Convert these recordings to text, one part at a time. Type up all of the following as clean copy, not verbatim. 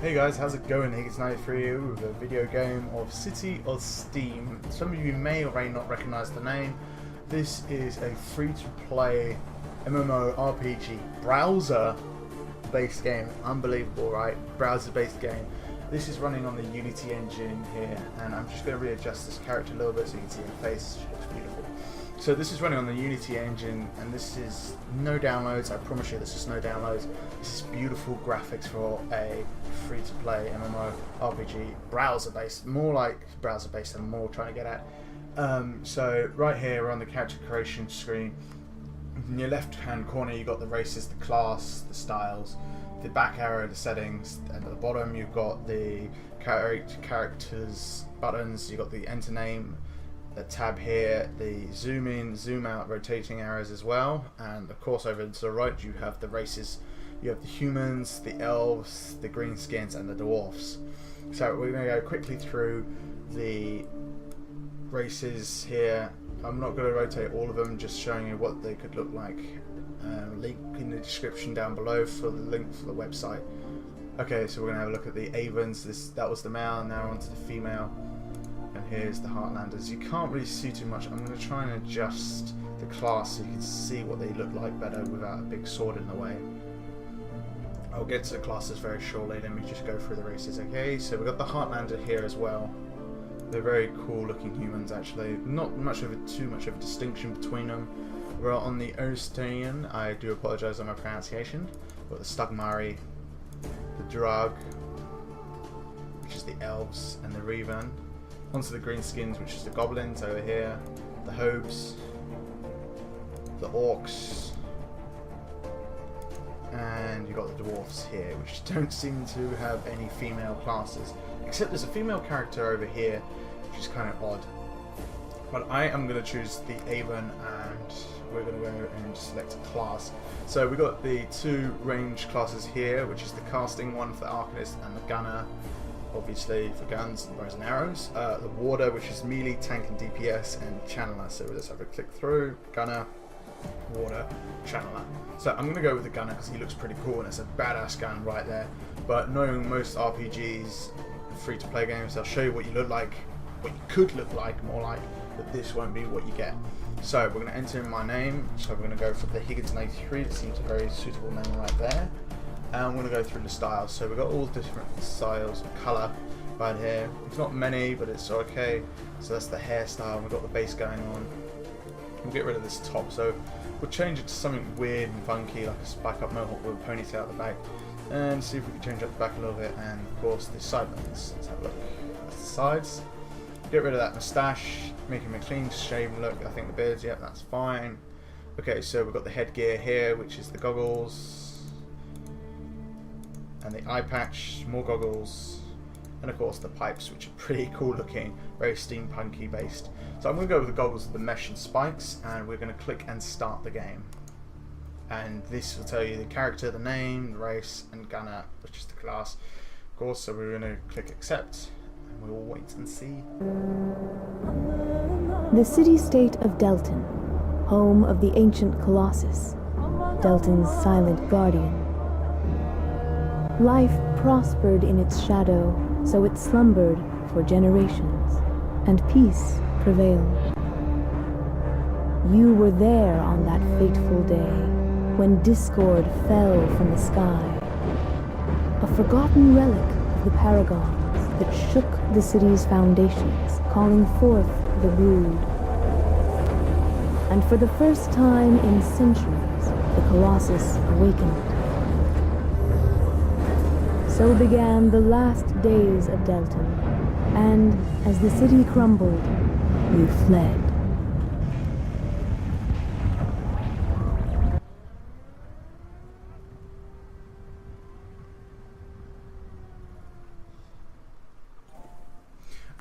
Hey guys, how's it going? TheHiggins93 here with a video game of City of Steam. Some of you may or may not recognise the name. This is a free-to-play MMORPG browser-based game. Unbelievable, right? Browser-based game. This is running on the Unity engine here, and I'm just going to readjust this character a little bit so you can see her face. She looks beautiful. So this is running on the Unity engine, and this is no downloads. I promise you this is no downloads. This is beautiful graphics for a free-to-play MMORPG, browser-based, more like browser-based than more trying to get at. So right here we're on the character creation screen. In your left-hand corner you've got the races, the class, the styles, the back arrow, the settings, and at the bottom you've got the characters buttons. You've got the enter name, the tab here, the zoom in, zoom out, rotating arrows as well, and of course over to the right you have the races. You have the humans, the elves, the greenskins, and the dwarfs. So we're going to go quickly through the races here. I'm not going to rotate all of them, just showing you what they could look like. Link in the description down below for the link for the website. Okay, so we're going to have a look at the Avens. That was the male, now onto the female. And here's the Heartlanders. You can't really see too much. I'm going to try and adjust the class so you can see what they look like better without a big sword in the way. I'll get to the classes very shortly. Let me just go through the races. Okay, so we've got the Heartlander here as well. They're very cool looking humans actually. Not too much of a distinction between them. We're on the Ostanian. I do apologise on my pronunciation. We've got the Stugmari, the Drug, which is the elves, and the Revan. Onto the greenskins, which is the goblins over here, the hobes, the orcs, and you've got the dwarfs here, which don't seem to have any female classes, except there's a female character over here, which is kind of odd. But I am going to choose the Avon, and we're going to go and select a class. So we've got the two range classes here, which is the casting one for the arcanist and the gunner, obviously for guns and bows and arrows. The warder, which is melee, tank and DPS, and channeler. So let's have a click through. Gunner, warder, channeler. So I'm going to go with the gunner because he looks pretty cool and it's a badass gun right there. But knowing most RPGs, free-to-play games, they'll show you what you look like, what you could look like, more like, but this won't be what you get. So we're going to enter in my name. So we're going to go for TheHiggins93. It seems a very suitable name right there. And I'm going to go through the styles. So we've got all the different styles of colour right here. It's not many, but it's okay. So that's the hairstyle. We've got the base going on. We'll get rid of this top. So we'll change it to something weird and funky, like a spike up mohawk with a ponytail at the back. And see if we can change up the back a little bit. And of course the sideburns. Let's have a look. That's the sides. Get rid of that moustache. Make him a clean shaven look. I think the beard's, yeah, that's fine. Okay, so we've got the headgear here, which is the goggles. And the eye patch, more goggles, and of course the pipes, which are pretty cool looking, very steampunky based. So I'm going to go with the goggles with the mesh and spikes, and we're going to click and start the game. And this will tell you the character, the name, the race, and gunner, which is the class. Of course, so we're going to click accept, and we'll wait and see. The city-state of Delton, home of the ancient Colossus, Delton's silent guardian. Life prospered in its shadow, so it slumbered for generations, and peace prevailed. You were there on that fateful day, when discord fell from the sky, a forgotten relic of the paragons that shook the city's foundations, calling forth the brood. And for the first time in centuries, the Colossus awakened. So began the last days of Delton, and as the city crumbled, you fled.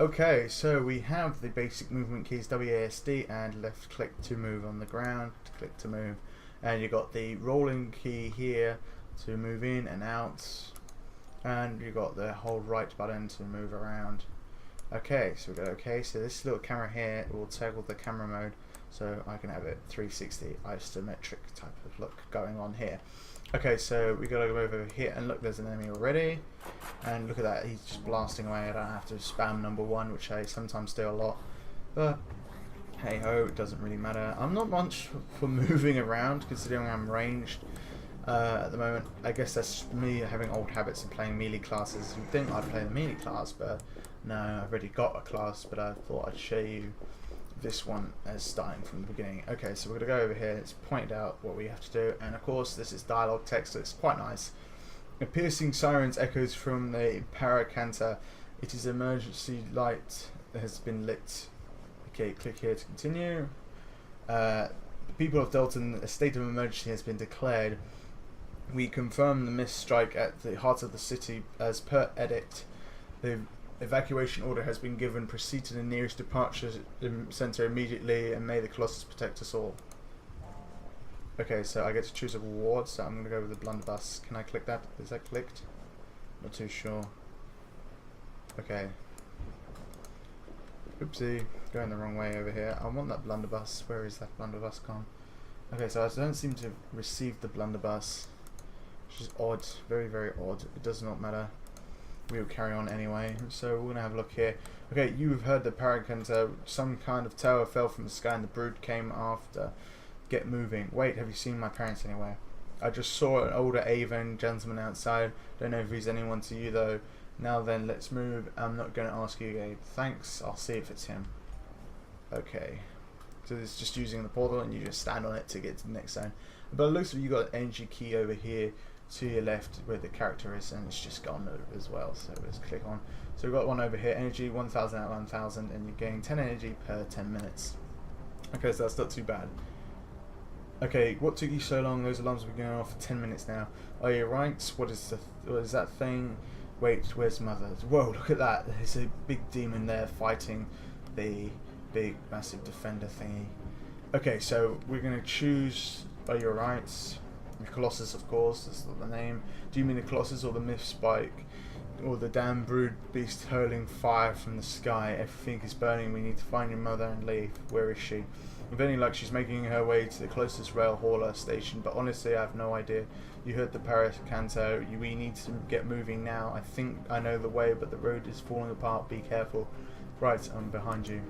Okay, so we have the basic movement keys, WASD and left click to move on the ground, click to move, and you got the rolling key here to move in and out. And you got the hold right button to move around. Okay, so we go okay. So this little camera here will toggle the camera mode, so I can have it 360 isometric type of look going on here. Okay, so we gotta go over here and look, there's an enemy already. And look at that, he's just blasting away. I don't have to spam number 1, which I sometimes do a lot. But hey ho, it doesn't really matter. I'm not much for moving around considering I'm ranged at the moment. I guess that's me having old habits of playing melee classes. You'd think I'd play the melee class, but no, I've already got a class, but I thought I'd show you this one as starting from the beginning. Okay, so we're going to go over here. It's pointed out what we have to do, and of course this is dialogue text, so it's quite nice. A piercing sirens echoes from the Paracanta. It is emergency light that has been lit. Okay, click here to continue. The people of Dalton, a state of emergency has been declared. We confirm the mist strike at the heart of the city as per edict. The evacuation order has been given. Proceed to the nearest departure center immediately, and may the Colossus protect us all. Okay, so I get to choose a reward, so I'm going to go with the blunderbuss. Can I click that? Is that clicked? Not too sure. Okay. Oopsie, going the wrong way over here. I want that blunderbuss. Where is that blunderbuss gone? Okay, so I don't seem to receive the blunderbuss, which is odd. Very, very odd. It does not matter. We will carry on anyway. So we're going to have a look here. Okay, you've heard the Paracanta. Some kind of tower fell from the sky and the brood came after. Get moving. Wait, have you seen my parents anywhere? I just saw an older Avon gentleman outside. Don't know if he's anyone to you though. Now then, let's move. I'm not going to ask you again. Thanks. I'll see if it's him. Okay. So it's just using the portal and you just stand on it to get to the next zone. But it looks like you got an energy key over here to your left where the character is, and it's just gone over as well. So let's click on. So we've got one over here. Energy 1000 out of 1000, and you're getting 10 energy per 10 minutes. Okay, so that's not too bad. Okay, what took you so long? Those alarms have been going off for 10 minutes now. Are you right? What is that thing? Wait, where's Mother? Whoa, look at that. There's a big demon there fighting the big, massive defender thingy. Okay, so we're going to choose... Are you right? The Colossus, of course. That's not the name. Do you mean the Colossus or the Myth Spike? Or the damn brood beast hurling fire from the sky? Everything is burning. We need to find your mother and leave. Where is she? With any luck, she's making her way to the closest rail hauler station, but honestly, I have no idea. You heard the Paracanto. We need to get moving now. I think I know the way, but the road is falling apart. Be careful. Right, I'm behind you.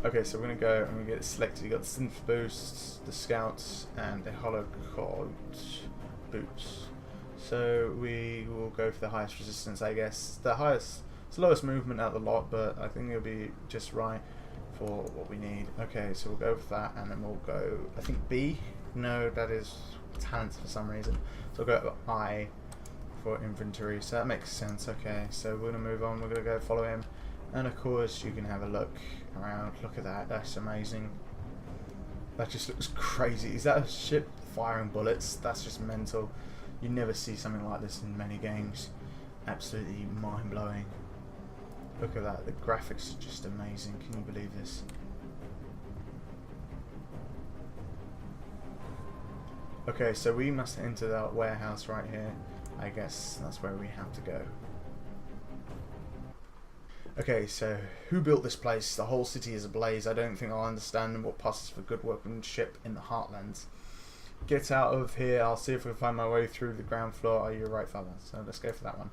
Okay, so we're going to go and we get it selected. You got the synth boosts, the scouts, and the holocod boots. So we will go for the highest resistance, I guess. The highest, it's the lowest movement out of the lot, but I think it'll be just right for what we need. Okay, so we'll go for that, and then we'll go, I think B? No, that is talents for some reason. So we'll go for I for inventory, so that makes sense. Okay, so we're going to move on, we're going to go follow him, and of course you can have a look around. Look at that, that's amazing. That just looks crazy. Is that a ship firing bullets? That's just mental. You never see something like this in many games. Absolutely mind-blowing. Look at that, the graphics are just amazing. Can you believe this? Okay, so we must enter that warehouse right here. I guess that's where we have to go. Okay, so who built this place? The whole city is ablaze. I don't think I'll understand what passes for good workmanship in the Heartlands. Get out of here. I'll see if I can find my way through the ground floor. Are you right, father? So let's go for that one.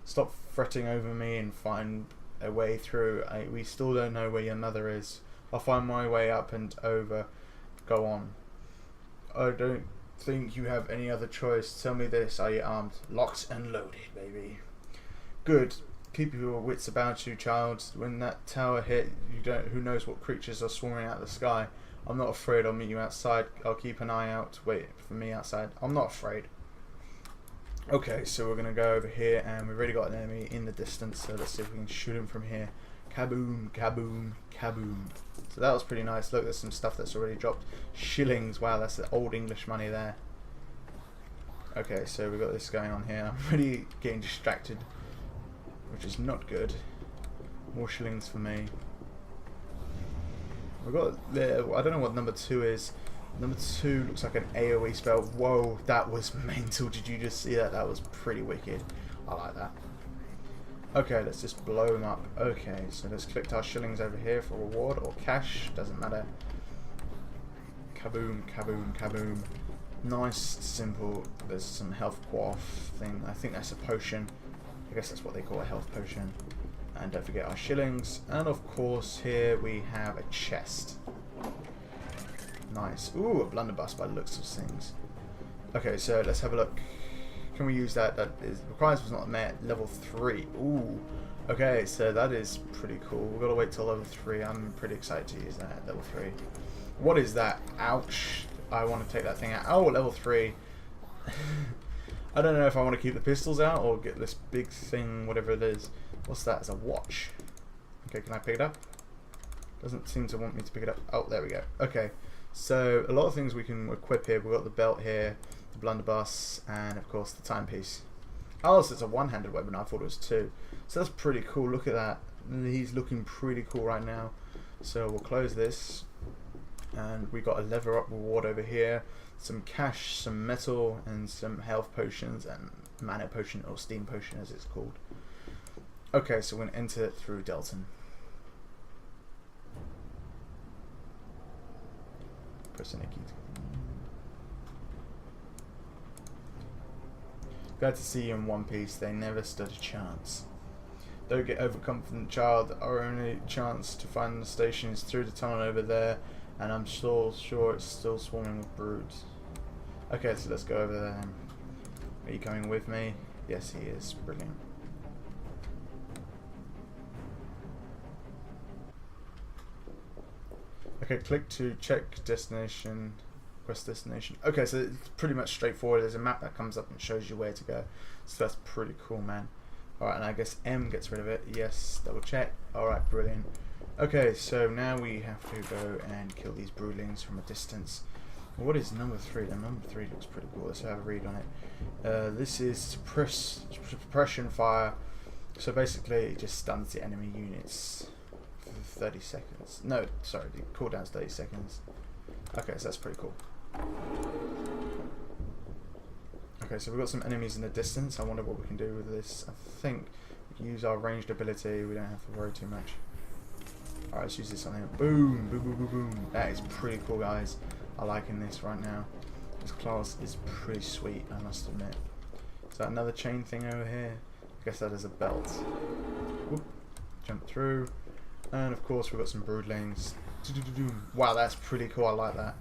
Stop fretting over me and find a way through. We still don't know where your mother is. I'll find my way up and over. Go on. I don't think you have any other choice. Tell me this. Are you armed? Locked and loaded, baby. Good. Keep your wits about you, child. When that tower hit, who knows what creatures are swarming out of the sky. I'm not afraid. I'll meet you outside. I'll keep an eye out. Wait for me outside. I'm not afraid. Okay, so we're going to go over here, and we've already got an enemy in the distance, so let's see if we can shoot him from here. Kaboom, kaboom, kaboom. So that was pretty nice. Look, there's some stuff that's already dropped. Shillings. Wow, that's the old English money there. Okay, so we've got this going on here. I'm really getting distracted, which is not good. More shillings for me. We've got there. I don't know what number 2 is. Number 2 looks like an AoE spell. Whoa, that was mental. Did you just see that? That was pretty wicked. I like that. Okay, let's just blow them up. Okay, so let's collect our shillings over here for reward or cash. Doesn't matter. Kaboom, kaboom, kaboom. Nice, simple. There's some health quaff thing. I think that's a potion. I guess that's what they call a health potion. And don't forget our shillings. And of course here we have a chest. Nice. Ooh, a blunderbuss by the looks of things. Okay, so let's have a look. Can we use that? That is requirements was not met. Level 3. Ooh. Okay, so that is pretty cool. We've got to wait till level 3. I'm pretty excited to use that at level 3. What is that? Ouch. I want to take that thing out. Oh, level 3. I don't know if I want to keep the pistols out or get this big thing, whatever it is. What's that? It's a watch. Okay, can I pick it up? Doesn't seem to want me to pick it up. Oh, there we go. Okay, so a lot of things we can equip here. We've got the belt here, the blunderbuss, and of course the timepiece. Oh, so it's a one-handed weapon. I thought it was two. So that's pretty cool. Look at that. He's looking pretty cool right now. So we'll close this. And we got a level up reward over here. Some cash, some metal, and some health potions, and mana potion, or steam potion as it's called. Okay, so we're going to enter it through Delton. Pressing a key. Glad to see you in one piece. They never stood a chance. Don't get overconfident, child. Our only chance to find the station is through the tunnel over there, and I'm still sure it's still swarming with brutes. Okay, so let's go over there. Are you coming with me? Yes, he is. Brilliant. Okay, click to check destination. Quest destination. Okay, so it's pretty much straightforward. There's a map that comes up and shows you where to go. So that's pretty cool, man. Alright, and I guess M gets rid of it. Yes, double check. Alright, brilliant. Okay, so now we have to go and kill these broodlings from a distance. What is number 3? The number 3 looks pretty cool. Let's have a read on it. This is suppression fire. So basically it just stuns the enemy units for 30 seconds. No, sorry, the cooldown's 30 seconds. Okay, so that's pretty cool. Okay, so we've got some enemies in the distance. I wonder what we can do with this. I think we can use our ranged ability. We don't have to worry too much. Alright, let's use this on him. Boom, boom, boom, boom, boom. That is pretty cool, guys. I liking this right now. This class is pretty sweet, I must admit. Is that another chain thing over here? I guess that is a belt. Whoop. Jump through. And of course we've got some broodlings. Wow, that's pretty cool. I like that.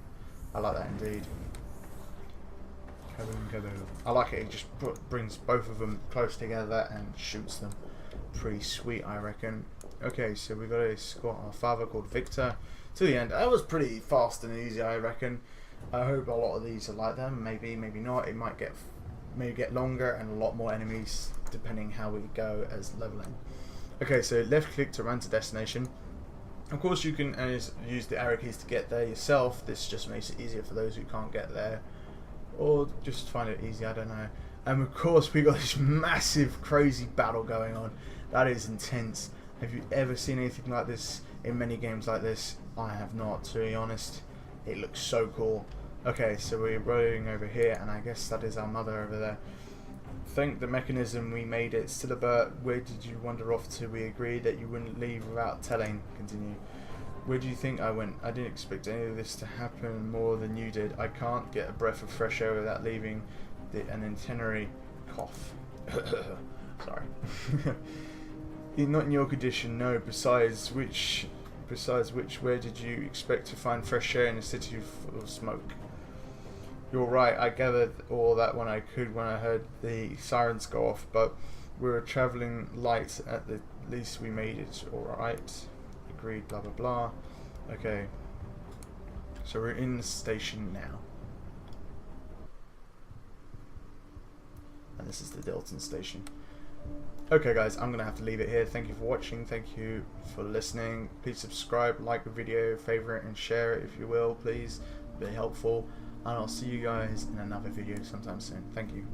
I like that indeed. Kaboom, kaboom. I like it. It just brings both of them close together and shoots them. Pretty sweet, I reckon. Okay, so we got to escort our father called Victor to the end. That was pretty fast and easy, I reckon. I hope a lot of these are like them. Maybe, maybe not. It might get longer and a lot more enemies depending how we go as leveling. Okay, so left click to run to destination. Of course, you can use the arrow keys to get there yourself. This just makes it easier for those who can't get there, or just find it easy. I don't know. And of course, we got this massive, crazy battle going on. That is intense. Have you ever seen anything like this in many games like this? I have not, to be honest. It looks so cool. Okay, so we're rolling over here, and I guess that is our mother over there. Thank the mechanism we made it. Silabert, where did you wander off to? We agreed that you wouldn't leave without telling. Continue. Where do you think I went? I didn't expect any of this to happen more than you did. I can't get a breath of fresh air without leaving an itinerary. Cough. Sorry. Not in your condition, no. Besides which, where did you expect to find fresh air in a city full of smoke? You're right, I gathered all that when I could when I heard the sirens go off, but we were travelling light, at the least we made it alright. Agreed, blah blah blah. Okay, so we're in the station now. And this is the Delton station. Okay guys, I'm going to have to leave it here. Thank you for watching, thank you for listening. Please subscribe, like the video, favourite and share it if you will, please. Very helpful. And I'll see you guys in another video sometime soon. Thank you.